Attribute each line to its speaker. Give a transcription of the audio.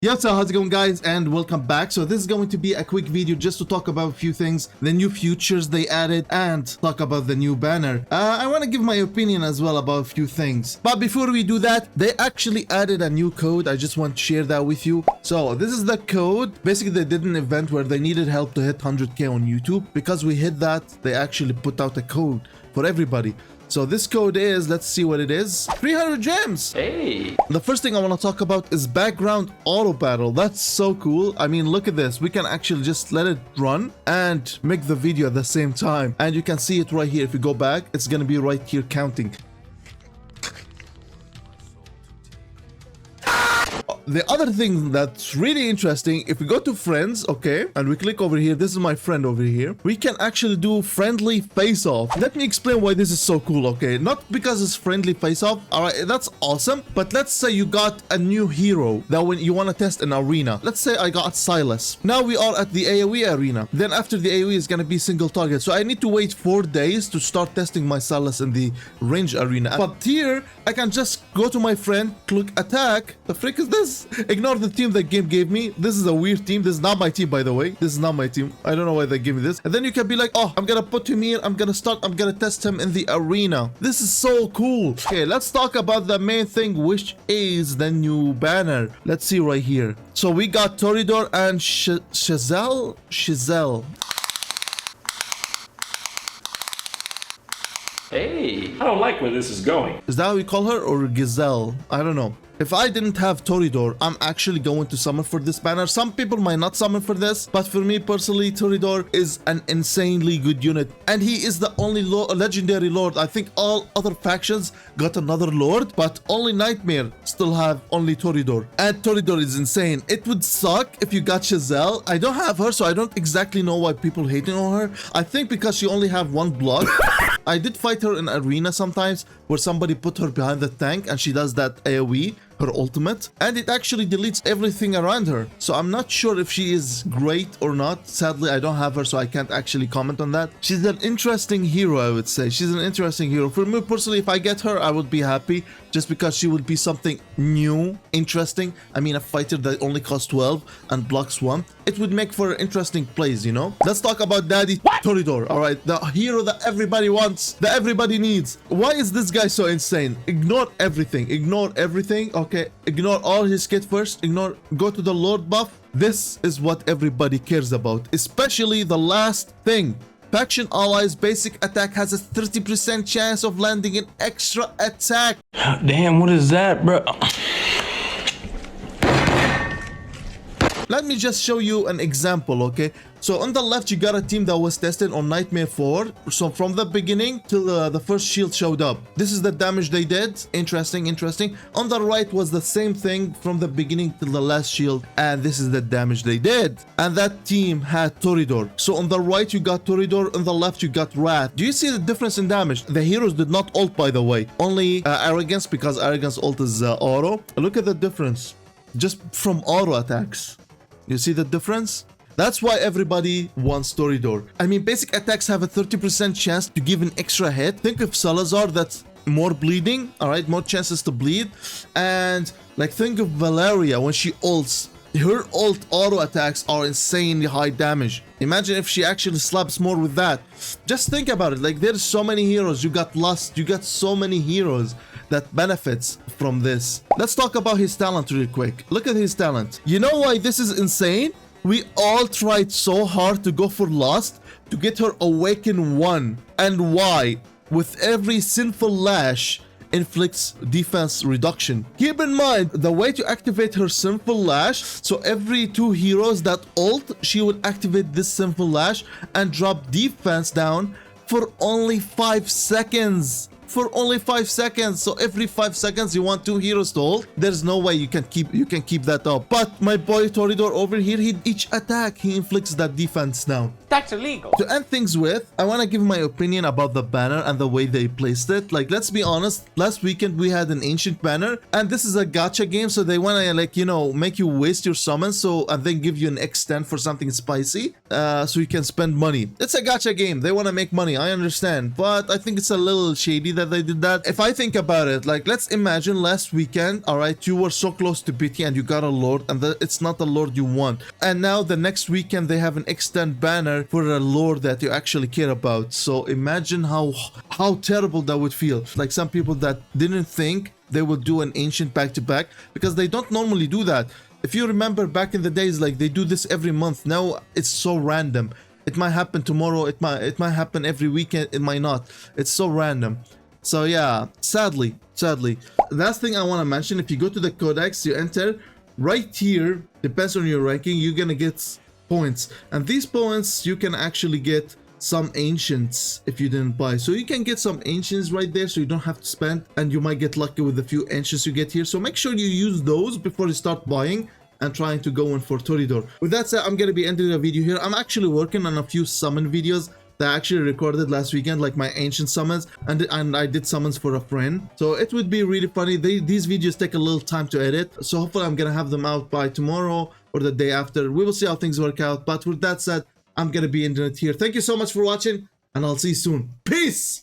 Speaker 1: Yeah, so how's it going, guys, and welcome back. So this is going to be a quick video just to talk about a few things, the new features they added, and talk about the new banner. I want to give my opinion as well about a few things. But before we do that, they actually added a new code. I just want to share that with you. So this is the code. Basically, they did an event where they needed help to hit 100k on YouTube. Because we hit that, they actually put out a code for everybody. So this code is, let's see what it is, 300 gems.
Speaker 2: Hey.
Speaker 1: The first thing I want to talk about is background auto battle. That's so cool. I mean, look at this. We can actually just let it run and make the video at the same time. And you can see it right here. If you go back, it's going to be right here counting. The other thing that's really interesting, if we go to friends, okay, and we click over here, this is my friend over here, we can actually do friendly face-off. Let me explain why this is so cool, okay? Not because it's friendly face-off, all right, that's awesome, but let's say you got a new hero that when you want to test an arena. Let's say I got Silas. Now we are at the AoE arena. Then after the AoE is going to be single target. So I need to wait 4 days to start testing my Silas in the range arena. But here, I can just go to my friend, click attack. The frick is this? Ignore the team that game gave me. This is a weird team. This is not my team, by the way. This is not my team. I don't know why they gave me this. And then you can be like, oh, I'm gonna put him here. I'm gonna test him in the arena. This is so cool. Okay, let's talk about the main thing, which is the new banner. Let's see right here. So we got Torodor and Shizel.
Speaker 2: Hey. I don't like where this is going.
Speaker 1: Is that how we call her, or Gazelle? I don't know. If I didn't have Torodor, I'm actually going to summon for this banner. Some people might not summon for this, but for me personally, Torodor is an insanely good unit. And he is the only legendary lord. I think all other factions got another lord, but only Nightmare still have only Torodor. And Torodor is insane. It would suck if you got Chazelle. I don't have her, so I don't exactly know why people hating on her. I think because she only have one block. I did fight her in arena sometimes where somebody put her behind the tank and she does that AoE, her ultimate, and it actually deletes everything around her. So I'm not sure if she is great or not. Sadly, I don't have her, so I can't actually comment on that. She's an interesting hero, I would say. She's an interesting hero. For me personally, if I get her, I would be happy just because she would be something new, interesting. I mean, a fighter that only costs 12 and blocks 1. It would make for interesting plays, you know? Let's talk about Daddy Torodor, all right? The hero that everybody wants, that everybody needs. Why is this guy so insane? Ignore everything. Ignore everything, okay? Ignore all his kit first. Go to the Lord buff. This is what everybody cares about, especially the last thing. Faction allies basic attack has a 30% chance of landing an extra attack.
Speaker 2: Damn, what is that, bro?
Speaker 1: Let me just show you an example, okay? So on the left, you got a team that was tested on Nightmare 4. So from the beginning till the first shield showed up. This is the damage they did. Interesting. On the right was the same thing from the beginning till the last shield. And this is the damage they did. And that team had Torodor. So on the right, you got Torodor. On the left, you got Wrath. Do you see the difference in damage? The heroes did not ult, by the way. Only Arrogance, because Arrogance ult is auto. Look at the difference. Just from auto attacks. You see the difference? That's why everybody wants Torodor. I mean, basic attacks have a 30% chance to give an extra hit. Think of Salazar, that's more bleeding, all right? More chances to bleed. And like think of Valeria when she ults. Her ult auto attacks are insanely high damage. Imagine if she actually slaps more with that. Just think about it. Like there's so many heroes. You got Lust. You got so many heroes that benefits from this. Let's talk about his talent real quick. Look at his talent. You know why this is insane? We all tried so hard to go for Lust to get her Awaken 1. And why? With every sinful lash inflicts defense reduction. Keep in mind, the way to activate her sinful lash, so every 2 heroes that ult, she would activate this sinful lash and drop defense down for only 5 seconds. For only 5 seconds. So every 5 seconds you want 2 heroes to ult. There's no way you can keep that up. But my boy Torodor over here, each attack he inflicts that defense down.
Speaker 2: That's illegal.
Speaker 1: To end things with, I want to give my opinion about the banner and the way they placed it. Like, let's be honest, last weekend we had an ancient banner, and this is a gacha game, so they want to, like, you know, make you waste your summons, and then give you an extend for something spicy, so you can spend money. It's a gacha game. They want to make money. I understand, but I think it's a little shady that they did that. If I think about it, like, let's imagine last weekend, all right, you were so close to BT and you got a lord, and it's not the lord you want. And now the next weekend they have an extend banner for a lord that you actually care about. So imagine how terrible that would feel. Like some people that didn't think they would do an ancient back to back, because they don't normally do that. If you remember back in the days, like they do this every month. Now it's so random. It might happen tomorrow, it might happen every weekend, it might not. It's so random. So yeah, sadly. Last thing I want to mention, if you go to the Codex, you enter right here, depends on your ranking, you're gonna get points. And these points, you can actually get some ancients if you didn't buy. So you can get some ancients right there, so you don't have to spend, and you might get lucky with the few ancients you get here. So make sure you use those before you start buying and trying to go in for Torodor. With that said, I'm gonna be ending the video here. I'm actually working on a few summon videos that I actually recorded last weekend, like my ancient summons, and I did summons for a friend. So it would be really funny. These videos take a little time to edit, so hopefully I'm gonna have them out by tomorrow or the day after. We will see how things work out. But with that said, I'm gonna be ending it here. Thank you so much for watching, and I'll see you soon. Peace!